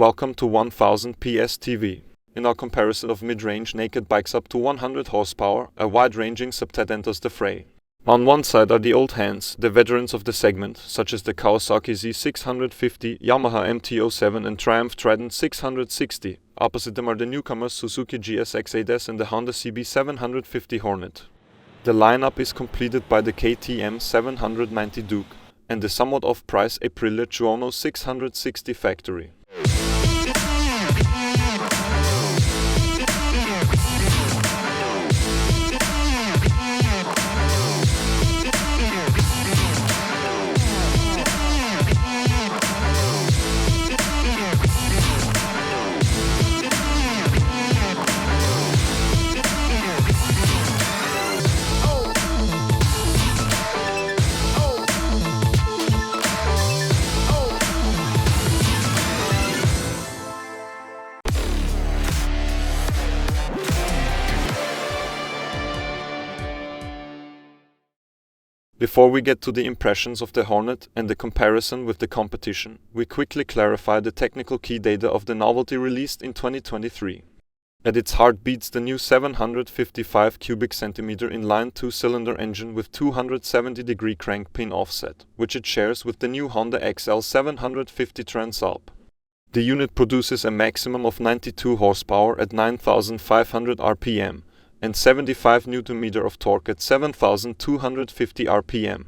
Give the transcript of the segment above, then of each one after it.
Welcome to 1000 PS TV. In our comparison of mid-range naked bikes up to 100 horsepower, a wide-ranging septet enters the fray. On one side are the old hands, the veterans of the segment, such as the Kawasaki Z650, Yamaha MT-07 and Triumph Trident 660. Opposite them are the newcomers Suzuki GSX-8S and the Honda CB750 Hornet. The lineup is completed by the KTM 790 Duke and the somewhat off-price Aprilia Tuono 660 factory. Before we get to the impressions of the Hornet and the comparison with the competition, we quickly clarify the technical key data of the novelty released in 2023. At its heart beats the new 755 cubic centimeter inline two-cylinder engine with 270-degree crank pin offset, which it shares with the new Honda XL 750 Transalp. The unit produces a maximum of 92 horsepower at 9,500 RPM, and 75 Nm of torque at 7,250 RPM.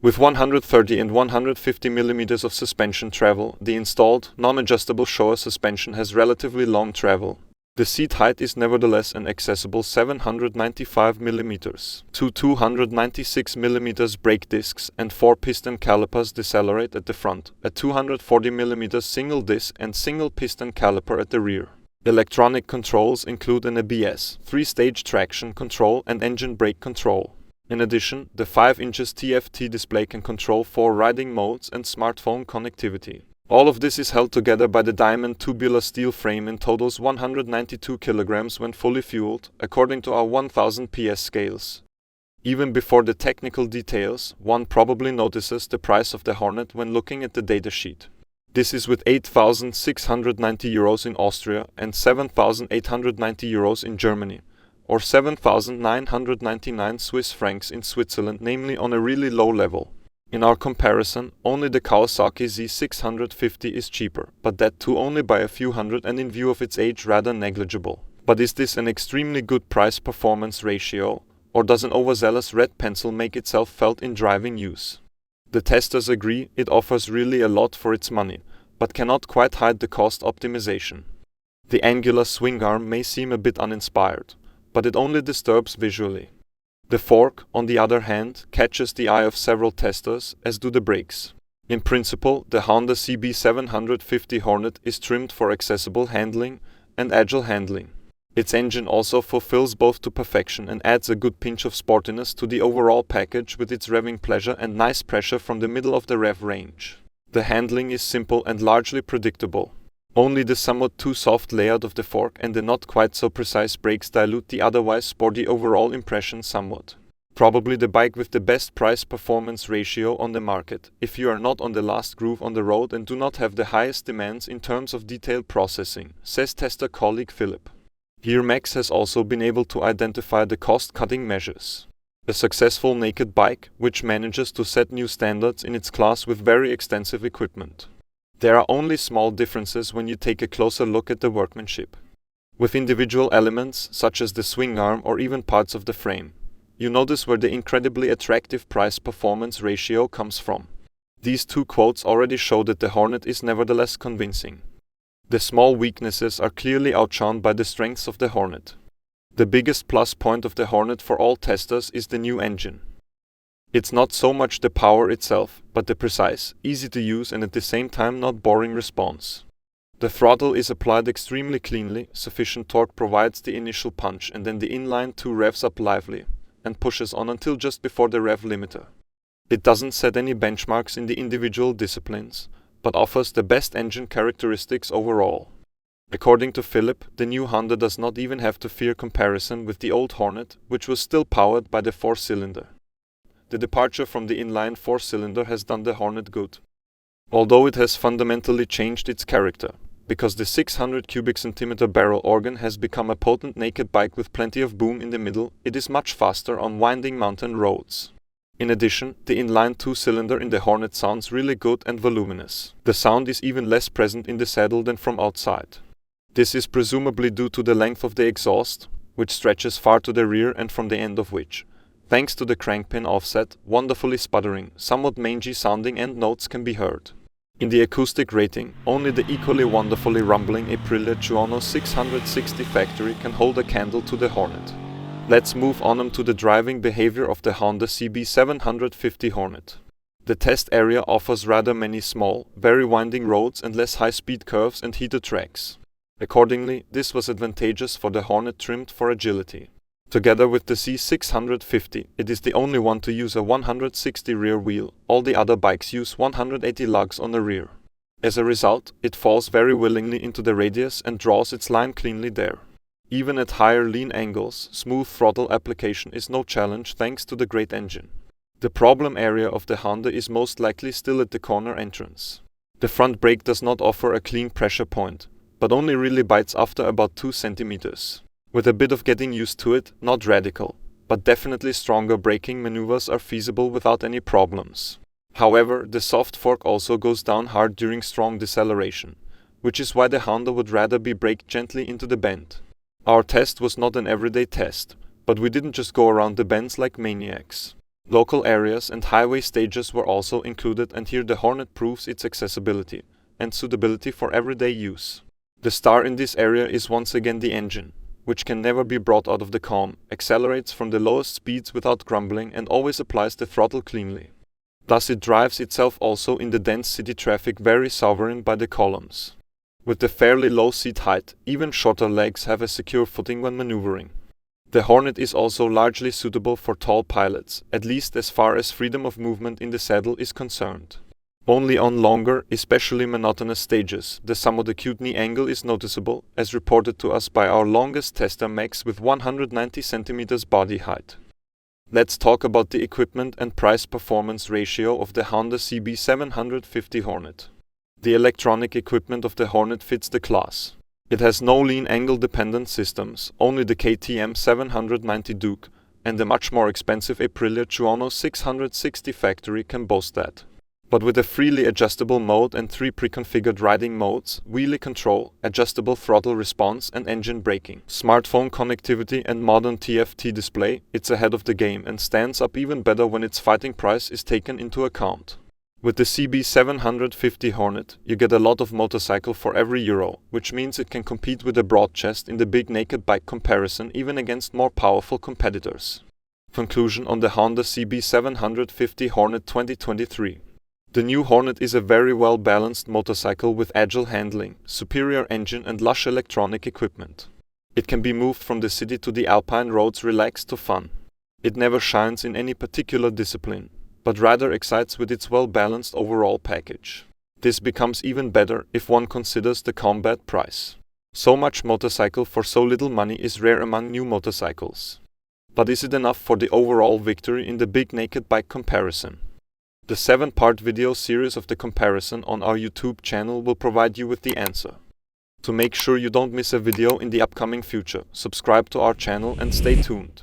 With 130 and 150 mm of suspension travel, the installed, non-adjustable Showa suspension has relatively long travel. The seat height is nevertheless an accessible 795 mm. Two 296 mm brake discs and 4 piston calipers decelerate at the front, a 240 mm single disc and single piston caliper at the rear. Electronic controls include an ABS, 3-stage traction control and engine brake control. In addition, the 5" TFT display can control 4 riding modes and smartphone connectivity. All of this is held together by the diamond tubular steel frame and totals 192 kg when fully fueled, according to our 1000 PS scales. Even before the technical details, one probably notices the price of the Hornet when looking at the datasheet. This is with 8,690 euros in Austria and 7,890 euros in Germany, or 7,999 Swiss francs in Switzerland, namely on a really low level. In our comparison, only the Kawasaki Z650 is cheaper, but that too only by a few hundred and in view of its age rather negligible. But is this an extremely good price-performance ratio, or does an overzealous red pencil make itself felt in driving use? The testers agree it offers really a lot for its money, but cannot quite hide the cost optimization. The angular swing arm may seem a bit uninspired, but it only disturbs visually. The fork, on the other hand, catches the eye of several testers, as do the brakes. In principle, the Honda CB750 Hornet is trimmed for accessible handling and agile handling. Its engine also fulfills both to perfection and adds a good pinch of sportiness to the overall package with its revving pleasure and nice pressure from the middle of the rev range. The handling is simple and largely predictable. Only the somewhat too soft layout of the fork and the not quite so precise brakes dilute the otherwise sporty overall impression somewhat. Probably the bike with the best price-performance ratio on the market, if you are not on the last groove on the road and do not have the highest demands in terms of detailed processing, says tester colleague Philip. Here Max has also been able to identify the cost-cutting measures. A successful naked bike, which manages to set new standards in its class with very extensive equipment. There are only small differences when you take a closer look at the workmanship. With individual elements, such as the swing arm or even parts of the frame, you notice where the incredibly attractive price-performance ratio comes from. These two quotes already show that the Hornet is nevertheless convincing. The small weaknesses are clearly outshone by the strengths of the Hornet. The biggest plus point of the Hornet for all testers is the new engine. It's not so much the power itself, but the precise, easy to use and at the same time not boring response. The throttle is applied extremely cleanly, sufficient torque provides the initial punch and then the inline 2 revs up lively and pushes on until just before the rev limiter. It doesn't set any benchmarks in the individual disciplines, but offers the best engine characteristics overall. According to Philip, the new Honda does not even have to fear comparison with the old Hornet, which was still powered by the 4-cylinder. The departure from the inline 4-cylinder has done the Hornet good. Although it has fundamentally changed its character, Because the 600 cubic centimeter barrel organ has become a potent naked bike with plenty of boom in the middle, it is much faster on winding mountain roads. In addition, the inline two-cylinder in the Hornet sounds really good and voluminous. The sound is even less present in the saddle than from outside. This is presumably due to the length of the exhaust, which stretches far to the rear and from the end of which, thanks to the crankpin offset, wonderfully sputtering, somewhat mangy sounding end notes can be heard. In the acoustic rating, only the equally wonderfully rumbling Aprilia Tuono 660 factory can hold a candle to the Hornet. Let's move on to the driving behavior of the Honda CB750 Hornet. The test area offers rather many small, very winding roads and less high-speed curves and heated tracks. Accordingly, this was advantageous for the Hornet trimmed for agility. Together with the C650, it is the only one to use a 160 rear wheel, all the other bikes use 180 lugs on the rear. As a result, it falls very willingly into the radius and draws its line cleanly there. Even at higher lean angles, smooth throttle application is no challenge thanks to the great engine. The problem area of the Honda is most likely still at the corner entrance. The front brake does not offer a clean pressure point, but only really bites after about 2 centimeters. With a bit of getting used to it, not radical, but definitely stronger braking maneuvers are feasible without any problems. However, the soft fork also goes down hard during strong deceleration, which is why the Honda would rather be braked gently into the bend. Our test was not an everyday test, but we didn't just go around the bends like maniacs. Local areas and highway stages were also included, and here the Hornet proves its accessibility and suitability for everyday use. The star in this area is once again the engine, which can never be brought out of the calm, accelerates from the lowest speeds without grumbling and always applies the throttle cleanly. Thus it drives itself also in the dense city traffic very sovereign by the columns. With the fairly low seat height, even shorter legs have a secure footing when maneuvering. The Hornet is also largely suitable for tall pilots, at least as far as freedom of movement in the saddle is concerned. Only on longer, especially monotonous stages, the somewhat acute knee angle is noticeable, as reported to us by our longest tester Max with 190 cm body height. Let's talk about the equipment and price-performance ratio of the Honda CB750 Hornet. The electronic equipment of the Hornet fits the class. It has no lean angle-dependent systems, only the KTM 790 Duke and the much more expensive Aprilia Tuono 660 factory can boast that. But with a freely adjustable mode and 3 pre-configured riding modes, wheelie control, adjustable throttle response and engine braking, smartphone connectivity and modern TFT display, it's ahead of the game and stands up even better when its fighting price is taken into account. With the CB750 Hornet, you get a lot of motorcycle for every euro, which means it can compete with a broad chest in the big naked bike comparison even against more powerful competitors. Conclusion on the Honda CB750 Hornet 2023. The new Hornet is a very well-balanced motorcycle with agile handling, superior engine and lush electronic equipment. It can be moved from the city to the alpine roads relaxed to fun. It never shines in any particular discipline, but rather excites with its well-balanced overall package. This becomes even better if one considers the combat price. So much motorcycle for so little money is rare among new motorcycles. But is it enough for the overall victory in the big naked bike comparison? The 7-part video series of the comparison on our YouTube channel will provide you with the answer. To make sure you don't miss a video in the upcoming future, subscribe to our channel and stay tuned.